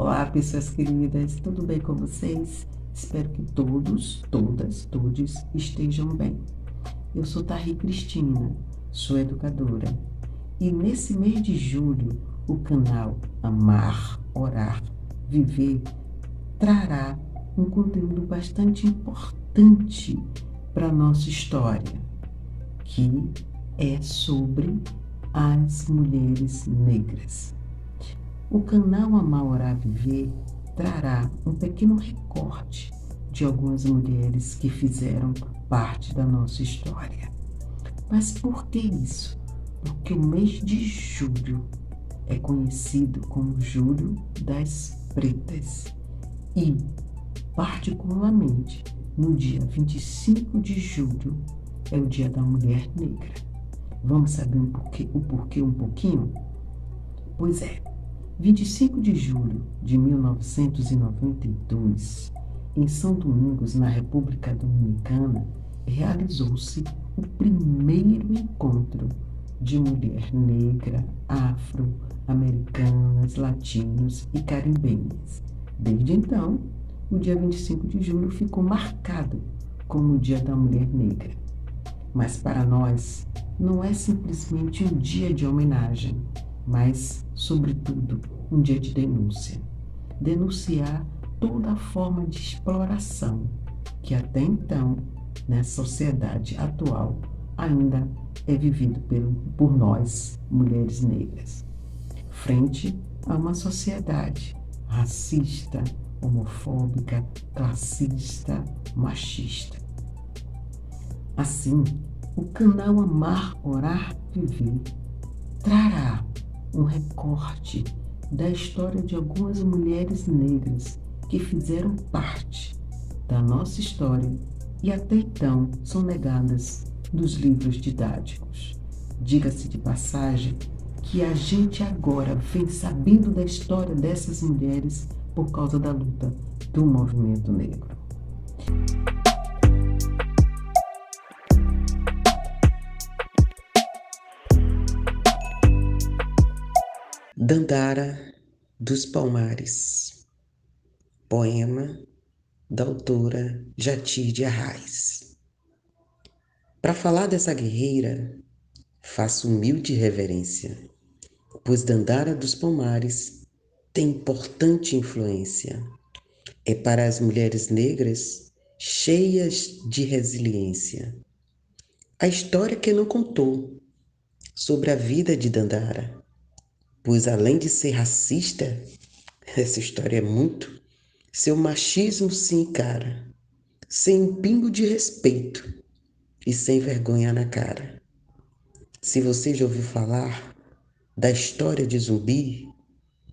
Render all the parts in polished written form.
Olá, pessoas queridas, tudo bem com vocês? Espero que todos, todas, todes estejam bem. Eu sou Tari Cristina, sou educadora, e nesse mês de julho, o canal Amar, Orar, Viver trará um conteúdo bastante importante para a nossa história, que é sobre as mulheres negras. O canal Amar, Orar, Viver trará um pequeno recorte de algumas mulheres que fizeram parte da nossa história. Mas por que isso? Porque o mês de julho é conhecido como Julho das Pretas e, particularmente, no dia 25 de julho é o Dia da Mulher Negra. Vamos saber o porquê um pouquinho? Pois é. 25 de julho de 1992, em São Domingos, na República Dominicana, realizou-se o primeiro encontro de mulher negra, afro-americanas, latinos e caribenhas. Desde então, o dia 25 de julho ficou marcado como o Dia da Mulher Negra. Mas para nós, não é simplesmente um dia de homenagem, mas, sobretudo, um dia de denúncia. Denunciar toda a forma de exploração que até então, na sociedade atual, ainda é vivido por nós, mulheres negras, frente a uma sociedade racista, homofóbica, classista, machista. Assim, o canal Amar, Orar, Viver trará um recorte da história de algumas mulheres negras que fizeram parte da nossa história e até então são negadas nos livros didáticos. Diga-se de passagem que a gente agora vem sabendo da história dessas mulheres por causa da luta do movimento negro. Dandara dos Palmares, poema da autora Jati de Arraes. Para falar dessa guerreira, faço humilde reverência, pois Dandara dos Palmares tem importante influência. É para as mulheres negras cheias de resiliência. A história que não contou sobre a vida de Dandara, pois além de ser racista, essa história é muito, seu machismo se encara, sem um pingo de respeito e sem vergonha na cara. Se você já ouviu falar da história de Zumbi,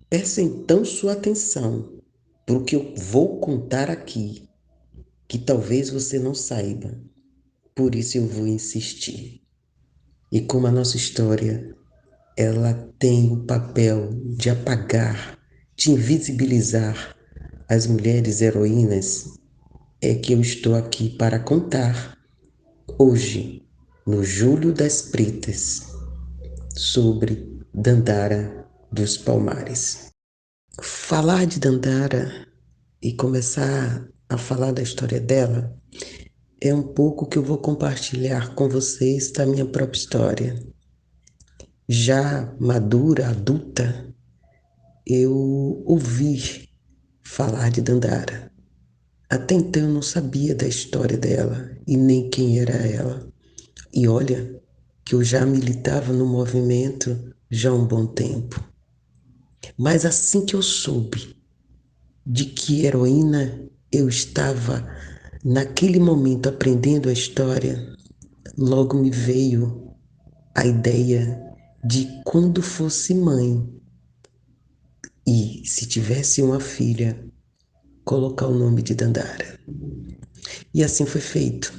peça então sua atenção para o que eu vou contar aqui, que talvez você não saiba, por isso eu vou insistir. E como a nossa história, ela tem o papel de apagar, de invisibilizar as mulheres heroínas, é que eu estou aqui para contar, hoje, no Julho das Pretas, sobre Dandara dos Palmares. Falar de Dandara e começar a falar da história dela é um pouco que eu vou compartilhar com vocês da minha própria história. Já madura, adulta, eu ouvi falar de Dandara. Até então eu não sabia da história dela e nem quem era ela. E olha que eu já militava no movimento já há um bom tempo. Mas assim que eu soube de que heroína eu estava naquele momento aprendendo a história, logo me veio a ideia de quando fosse mãe e se tivesse uma filha, colocar o nome de Dandara. E assim foi feito.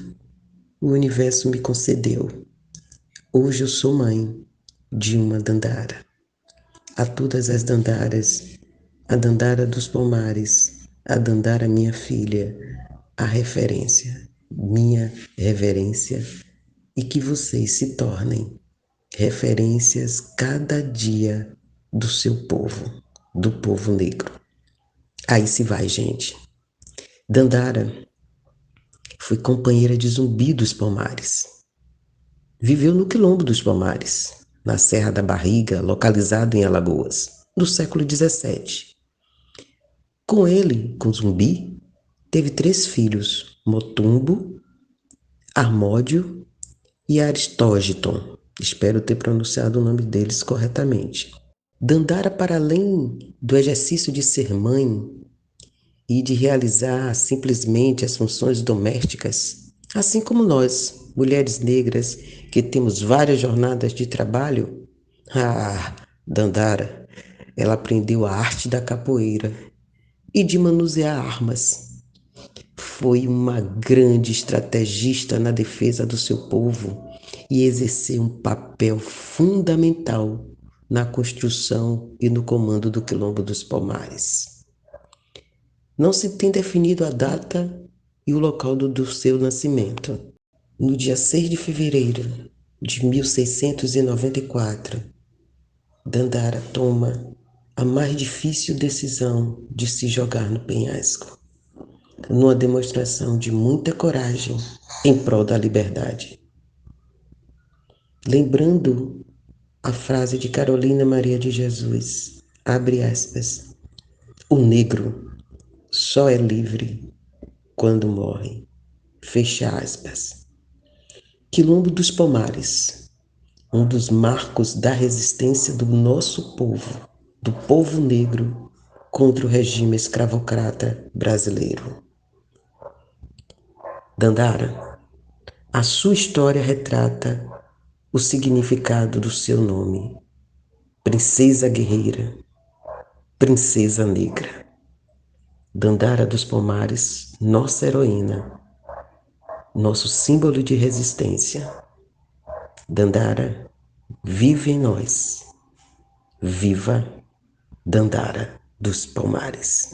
O universo me concedeu. Hoje eu sou mãe de uma Dandara. A todas as Dandaras, a Dandara dos Palmares, a Dandara minha filha, a referência, minha reverência, e que vocês se tornem referências cada dia do seu povo, do povo negro. Aí se vai, gente. Dandara foi companheira de Zumbi dos Palmares. Viveu no Quilombo dos Palmares, na Serra da Barriga, localizado em Alagoas, no século XVII. Com ele, com Zumbi, teve 3 filhos, Motumbo, Harmódio e Aristógiton. Espero ter pronunciado o nome deles corretamente. Dandara, para além do exercício de ser mãe e de realizar simplesmente as funções domésticas, assim como nós, mulheres negras, que temos várias jornadas de trabalho, Dandara, ela aprendeu a arte da capoeira e de manusear armas. Foi uma grande estrategista na defesa do seu povo e exerceu um papel fundamental na construção e no comando do Quilombo dos Palmares. Não se tem definido a data e o local do seu nascimento. No dia 6 de fevereiro de 1694, Dandara toma a mais difícil decisão de se jogar no penhasco, numa demonstração de muita coragem em prol da liberdade. Lembrando a frase de Carolina Maria de Jesus, abre aspas, o negro só é livre quando morre, fecha aspas. Quilombo dos Palmares, um dos marcos da resistência do nosso povo, do povo negro, contra o regime escravocrata brasileiro. Dandara, a sua história retrata o significado do seu nome, princesa guerreira, princesa negra. Dandara dos Palmares, nossa heroína, nosso símbolo de resistência. Dandara, vive em nós. Viva Dandara dos Palmares.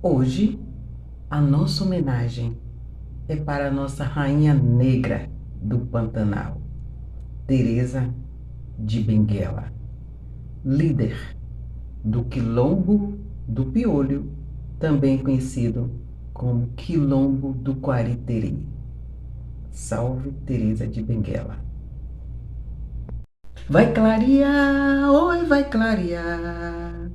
Hoje, a nossa homenagem é para a nossa rainha negra do Pantanal, Teresa de Benguela, líder do Quilombo do Piolho, também conhecido como Quilombo do Quariteri. Salve Teresa de Benguela. Vai clarear, oi, vai clarear,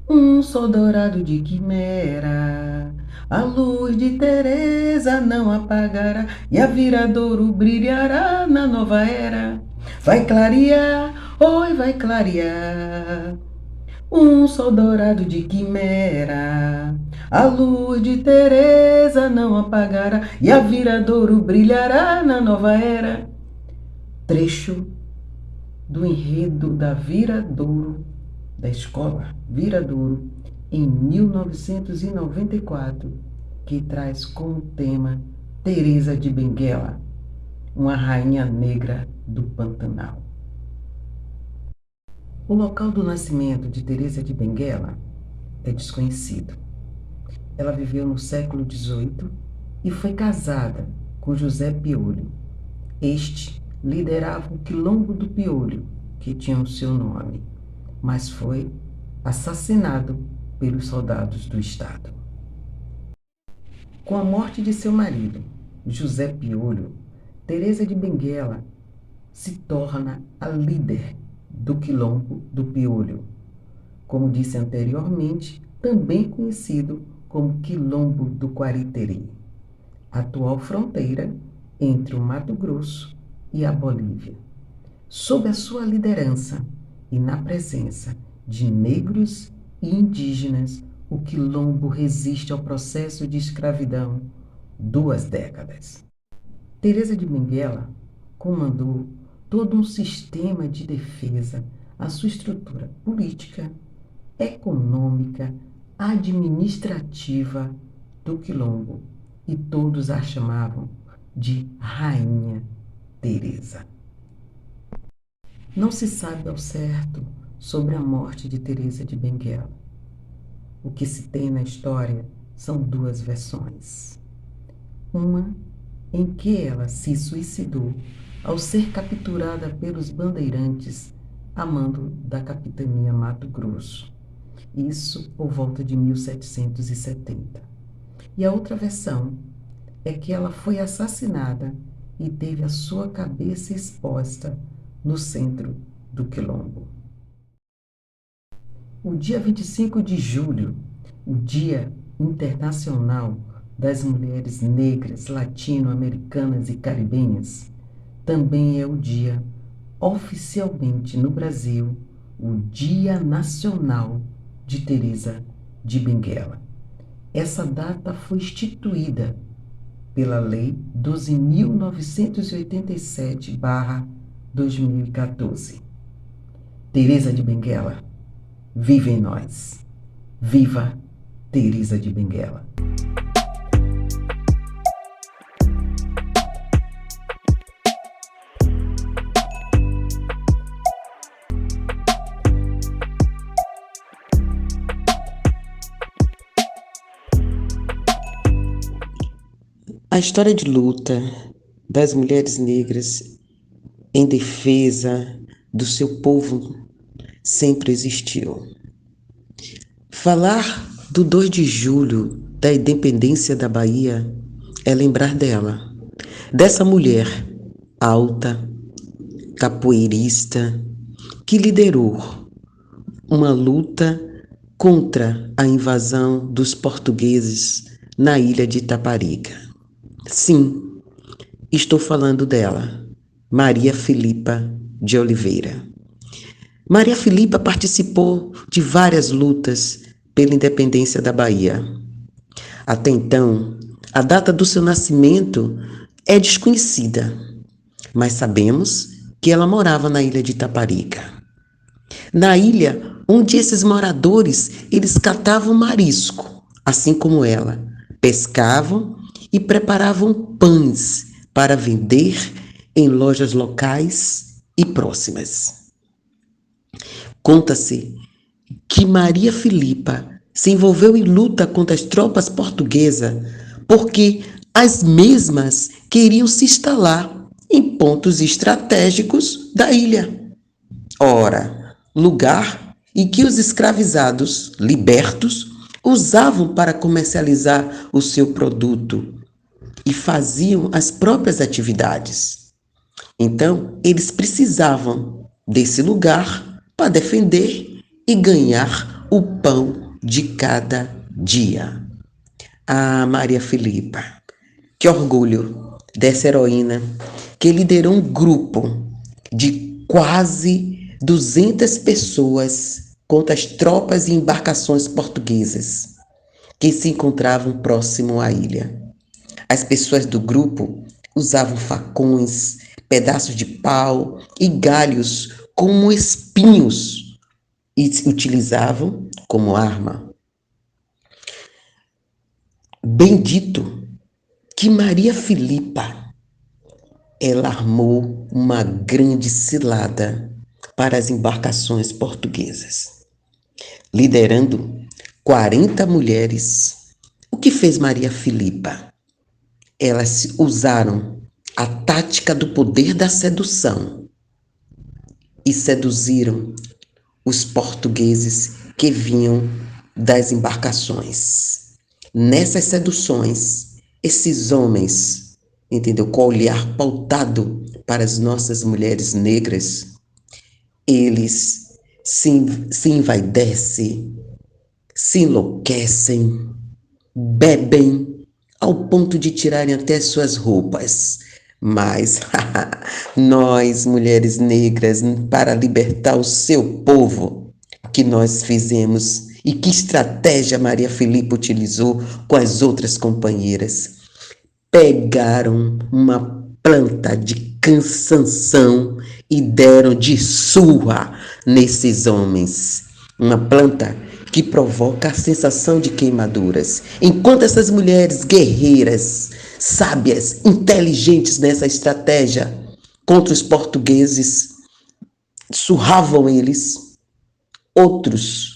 um sol dourado de quimera, a luz de Teresa não apagará e a viradouro brilhará na nova era. Vai clarear, oi, vai clarear, um sol dourado de quimera, a luz de Teresa não apagará e a viradouro brilhará na nova era. Trecho do enredo da Viradouro, da escola Viradouro, em 1994, que traz como tema Teresa de Benguela, uma rainha negra do Pantanal. O local do nascimento de Teresa de Benguela é desconhecido. Ela viveu no século XVIII e foi casada com José Piolho. Este liderava o Quilombo do Piolho, que tinha o seu nome, mas foi assassinado pelos soldados do Estado. Com a morte de seu marido, José Piolho, Teresa de Benguela se torna a líder do Quilombo do Piolho, como disse anteriormente, também conhecido como Quilombo do Quariteri, atual fronteira entre o Mato Grosso e a Bolívia. Sob a sua liderança e na presença de negros e indígenas, o Quilombo resiste ao processo de escravidão 2 décadas. Teresa de Benguela comandou todo um sistema de defesa, a sua estrutura política, econômica, administrativa do Quilombo, e todos a chamavam de Rainha Teresa. Não se sabe ao certo sobre a morte de Teresa de Benguela. O que se tem na história são duas versões. Uma em que ela se suicidou ao ser capturada pelos bandeirantes a mando da capitania Mato Grosso. Isso por volta de 1770. E a outra versão é que ela foi assassinada e teve a sua cabeça exposta no centro do Quilombo. O dia 25 de julho, o Dia Internacional das Mulheres Negras, Latino-Americanas e Caribenhas, também é o dia, oficialmente no Brasil, o Dia Nacional de Teresa de Benguela. Essa data foi instituída pela Lei 12.987/2014. Teresa de Benguela, viva em nós. Viva Teresa de Benguela. A história de luta das mulheres negras em defesa do seu povo sempre existiu. Falar do 2 de julho, da independência da Bahia, é lembrar dela, dessa mulher alta, capoeirista, que liderou uma luta contra a invasão dos portugueses na ilha de Itaparica. Sim, estou falando dela, Maria Filipa de Oliveira. Maria Filipa participou de várias lutas pela independência da Bahia. Até então, a data do seu nascimento é desconhecida, mas sabemos que ela morava na ilha de Itaparica. Na ilha onde esses moradores, eles catavam marisco, assim como ela, pescavam e preparavam pães para vender em lojas locais e próximas. Conta-se que Maria Filipa se envolveu em luta contra as tropas portuguesas porque as mesmas queriam se instalar em pontos estratégicos da ilha. Ora, lugar em que os escravizados libertos usavam para comercializar o seu produto e faziam as próprias atividades. Então, eles precisavam desse lugar para defender e ganhar o pão de cada dia. Ah, Maria Filipa, que orgulho dessa heroína que liderou um grupo de quase 200 pessoas contra as tropas e embarcações portuguesas que se encontravam próximo à ilha. As pessoas do grupo usavam facões, pedaços de pau e galhos como espinhos e utilizavam como arma. Bendito que Maria Filipa, ela armou uma grande cilada para as embarcações portuguesas, liderando 40 mulheres. O que fez Maria Filipa? Elas usaram a tática do poder da sedução e seduziram os portugueses que vinham das embarcações. Nessas seduções, esses homens, entendeu, com o olhar pautado para as nossas mulheres negras, eles se envaidecem, se enlouquecem, bebem ao ponto de tirarem até suas roupas. Mas nós, mulheres negras, para libertar o seu povo, que nós fizemos e que estratégia Maria Filipa utilizou com as outras companheiras? Pegaram uma planta de cansanção e deram de surra nesses homens. Uma planta que provoca a sensação de queimaduras. Enquanto essas mulheres guerreiras, sábias, inteligentes nessa estratégia contra os portugueses, surravam eles, outras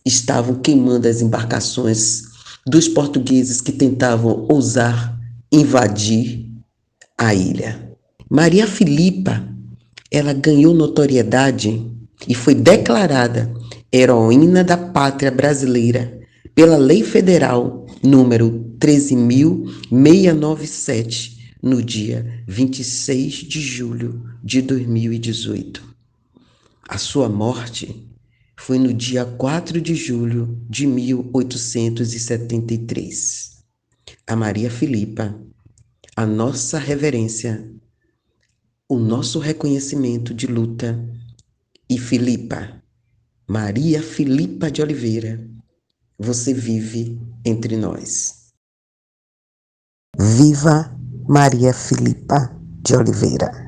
estavam queimando as embarcações dos portugueses que tentavam ousar invadir a ilha. Maria Filipa, ela ganhou notoriedade e foi declarada heroína da pátria brasileira pela Lei Federal número 13.697, no dia 26 de julho de 2018. A sua morte foi no dia 4 de julho de 1873. A Maria Filipa, a nossa reverência, o nosso reconhecimento de luta. E Filipa, Maria Filipa de Oliveira, você vive entre nós. Viva Maria Filipa de Oliveira!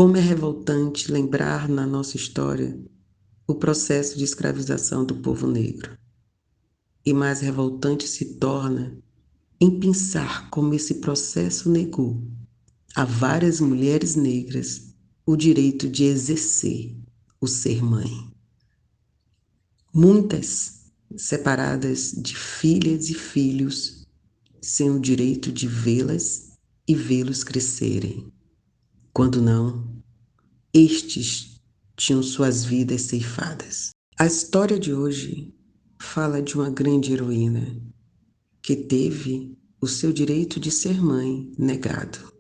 Como é revoltante lembrar na nossa história o processo de escravização do povo negro. E mais revoltante se torna em pensar como esse processo negou a várias mulheres negras o direito de exercer o ser mãe. Muitas separadas de filhas e filhos sem o direito de vê-las e vê-los crescerem. Quando não, estes tinham suas vidas ceifadas. A história de hoje fala de uma grande heroína que teve o seu direito de ser mãe negado.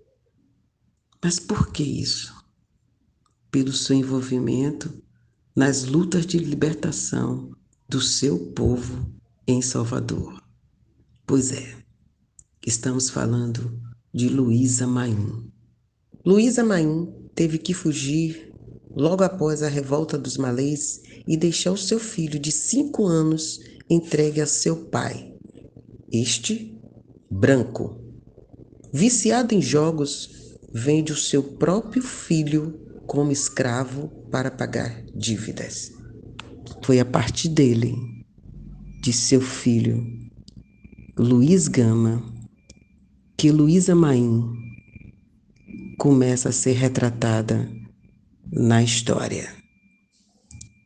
Mas por que isso? Pelo seu envolvimento nas lutas de libertação do seu povo em Salvador. Pois é, estamos falando de Luísa Maim. Luísa Maim teve que fugir logo após a revolta dos malês e deixar o seu filho de 5 anos entregue a seu pai, este branco. Viciado em jogos, vende o seu próprio filho como escravo para pagar dívidas. Foi a partir dele, de seu filho, Luiz Gama, que Luísa Maim começa a ser retratada na história.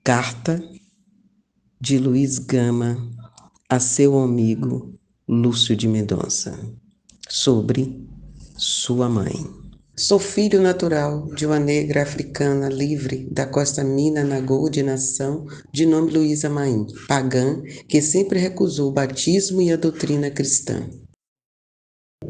Carta de Luiz Gama a seu amigo Lúcio de Mendonça, sobre sua mãe. Sou filho natural de uma negra africana livre da Costa Mina Nagô de nação de nome Luísa Maim, pagã, que sempre recusou o batismo e a doutrina cristã.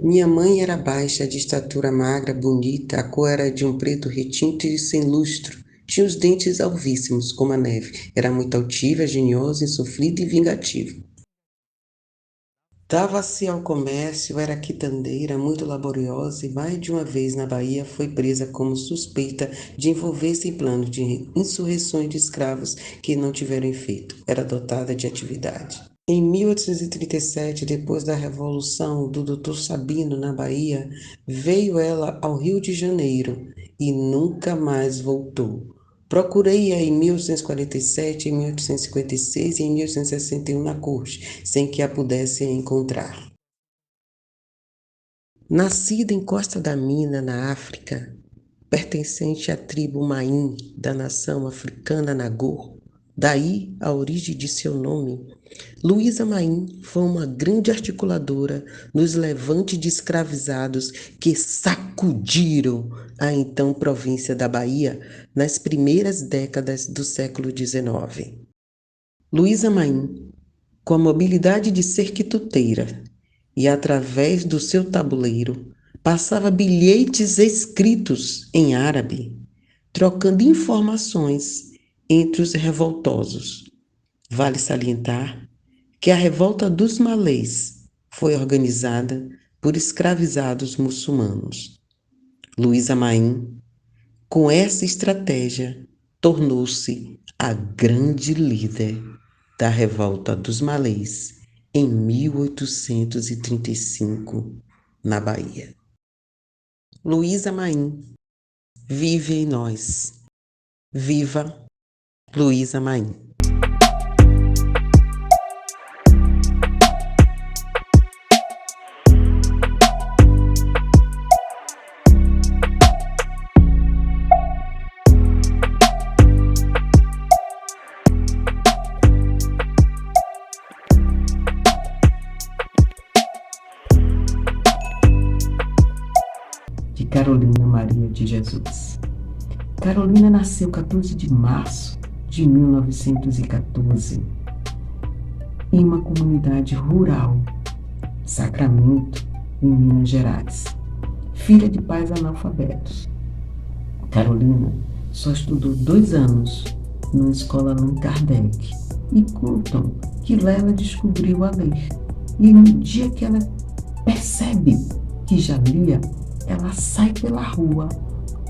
Minha mãe era baixa, de estatura magra, bonita, a cor era de um preto retinto e sem lustro. Tinha os dentes alvíssimos, como a neve. Era muito altiva, geniosa, insofrida e vingativa. Dava-se ao comércio, era quitandeira, muito laboriosa e mais de uma vez na Bahia foi presa como suspeita de envolver-se em planos de insurreições de escravos que não tiveram efeito. Era dotada de atividade. Em 1837, depois da Revolução do Dr. Sabino na Bahia, veio ela ao Rio de Janeiro e nunca mais voltou. Procurei-a em 1847, em 1856 e em 1861 na corte, sem que a pudesse encontrar. Nascida em Costa da Mina, na África, pertencente à tribo Maim da nação africana Nagô, daí a origem de seu nome, Luísa Maim foi uma grande articuladora nos levantes de escravizados que sacudiram a então província da Bahia nas primeiras décadas do século XIX. Luísa Maim, com a mobilidade de ser quituteira e através do seu tabuleiro, passava bilhetes escritos em árabe, trocando informações entre os revoltosos. Vale salientar que a revolta dos malês foi organizada por escravizados muçulmanos. Luísa Maim, com essa estratégia, tornou-se a grande líder da Revolta dos Malês em 1835, na Bahia. Luísa Maim vive em nós. Viva Luísa Maim! De Carolina Maria de Jesus. Carolina nasceu 14 de março de 1914 em uma comunidade rural, Sacramento, em Minas Gerais. Filha de pais analfabetos. Carolina só estudou 2 anos numa escola Allan Kardec e contam que lá ela descobriu a ler. E no dia que ela percebe que já lia, ela sai pela rua,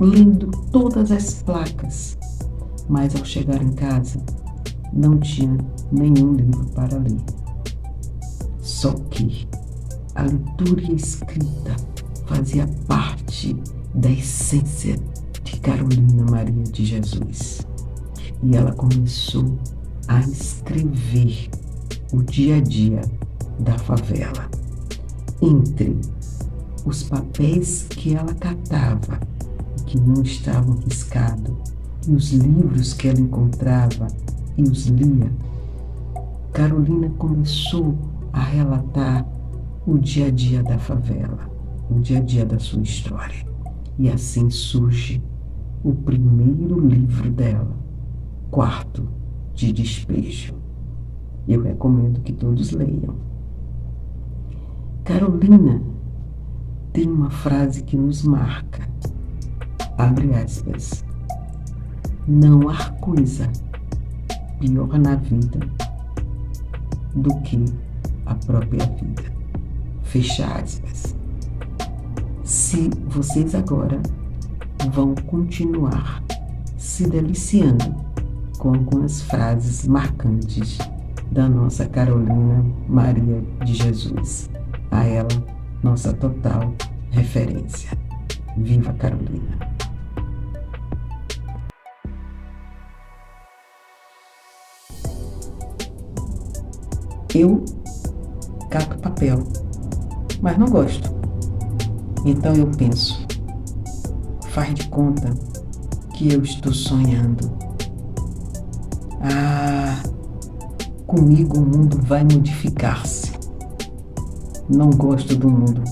lendo todas as placas. Mas ao chegar em casa, não tinha nenhum livro para ler. Só que a leitura e a escrita fazia parte da essência de Carolina Maria de Jesus. E ela começou a escrever o dia a dia da favela. Entre os papéis que ela catava, que não estavam riscados, e os livros que ela encontrava e os lia, Carolina começou a relatar o dia a dia da favela, o dia a dia da sua história. E assim surge o primeiro livro dela, Quarto de Despejo. Eu recomendo que todos leiam. Carolina tem uma frase que nos marca, abre aspas, não há coisa pior na vida do que a própria vida, fecha aspas. Se vocês agora vão continuar se deliciando com algumas frases marcantes da nossa Carolina Maria de Jesus, a ela, nossa total referência. Viva Carolina! Eu cato papel, mas não gosto. Então eu penso, faz de conta que eu estou sonhando. Comigo o mundo vai modificar-se. Não gosto do mundo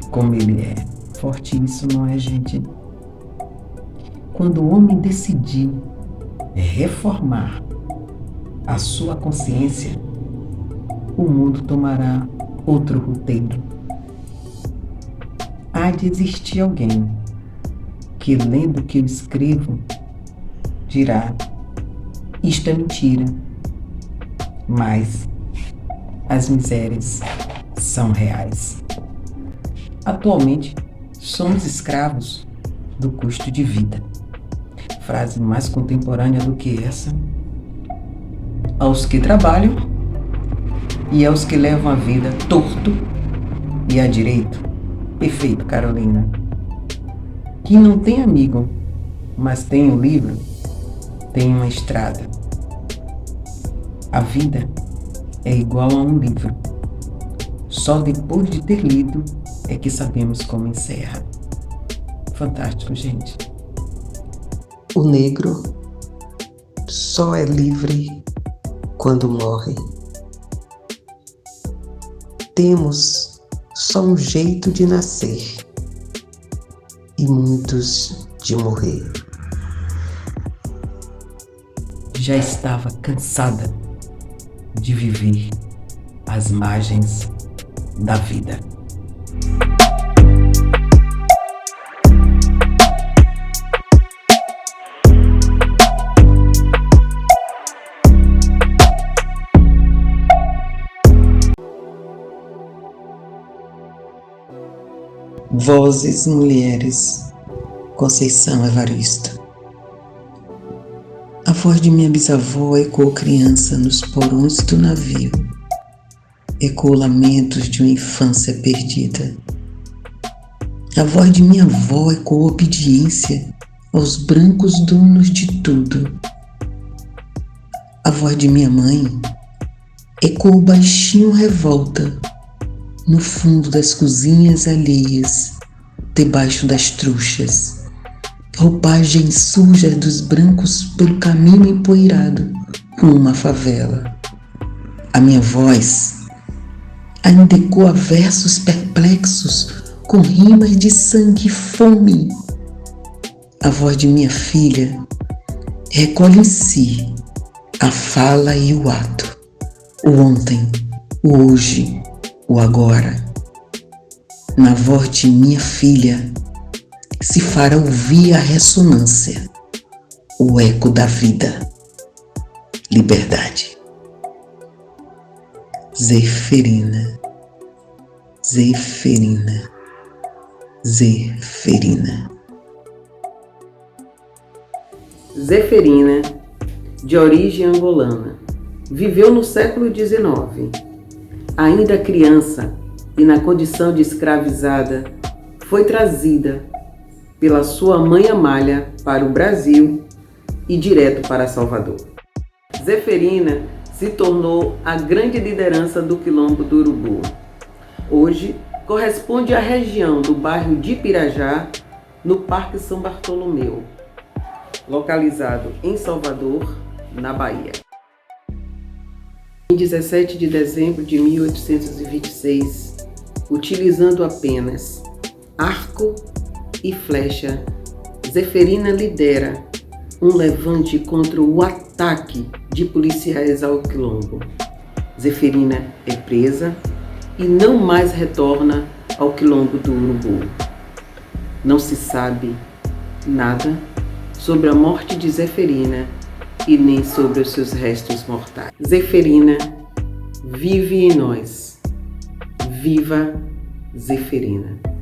como ele é. Forte isso, não é, gente? Quando o homem decidir reformar a sua consciência, o mundo tomará outro roteiro. Há de existir alguém que, lendo o que eu escrevo, dirá: isto é mentira, mas as misérias são reais. Atualmente, somos escravos do custo de vida. Frase mais contemporânea do que essa: aos que trabalham e aos que levam a vida torto e a direito. Perfeito, Carolina. Que não tem amigo, mas tem um livro, tem uma estrada. A vida é igual a um livro. Só depois de ter lido é que sabemos como encerra. Fantástico, gente. O negro só é livre quando morre. Temos só um jeito de nascer e muitos de morrer. Já estava cansada de viver às margens da vida. Vozes Mulheres, Conceição Evaristo. A voz de minha bisavó ecoou criança nos porões do navio. Ecoou lamentos de uma infância perdida. A voz de minha avó ecoou obediência aos brancos donos de tudo. A voz de minha mãe ecoou baixinho revolta no fundo das cozinhas alheias, debaixo das trouxas, roupagem suja dos brancos pelo caminho empoeirado rumo à favela. A minha voz ainda ecoa versos perplexos com rimas de sangue e fome. A voz de minha filha recolhe em si a fala e o ato, o ontem, o hoje, o agora. Na voz de minha filha se fará ouvir a ressonância, o eco da vida. Liberdade. Zeferina, Zeferina, Zeferina. Zeferina, de origem angolana, viveu no século XIX. Ainda criança e na condição de escravizada, foi trazida pela sua mãe Amália para o Brasil e direto para Salvador. Zeferina se tornou a grande liderança do Quilombo do Urubu. Hoje, corresponde à região do bairro de Pirajá, no Parque São Bartolomeu, localizado em Salvador, na Bahia. Em 17 de dezembro de 1826, utilizando apenas arco e flecha, Zeferina lidera um levante contra o ataque de policiais ao Quilombo. Zeferina é presa e não mais retorna ao Quilombo do Urubu. Não se sabe nada sobre a morte de Zeferina e nem sobre os seus restos mortais. Zeferina vive em nós. Viva Zeferina!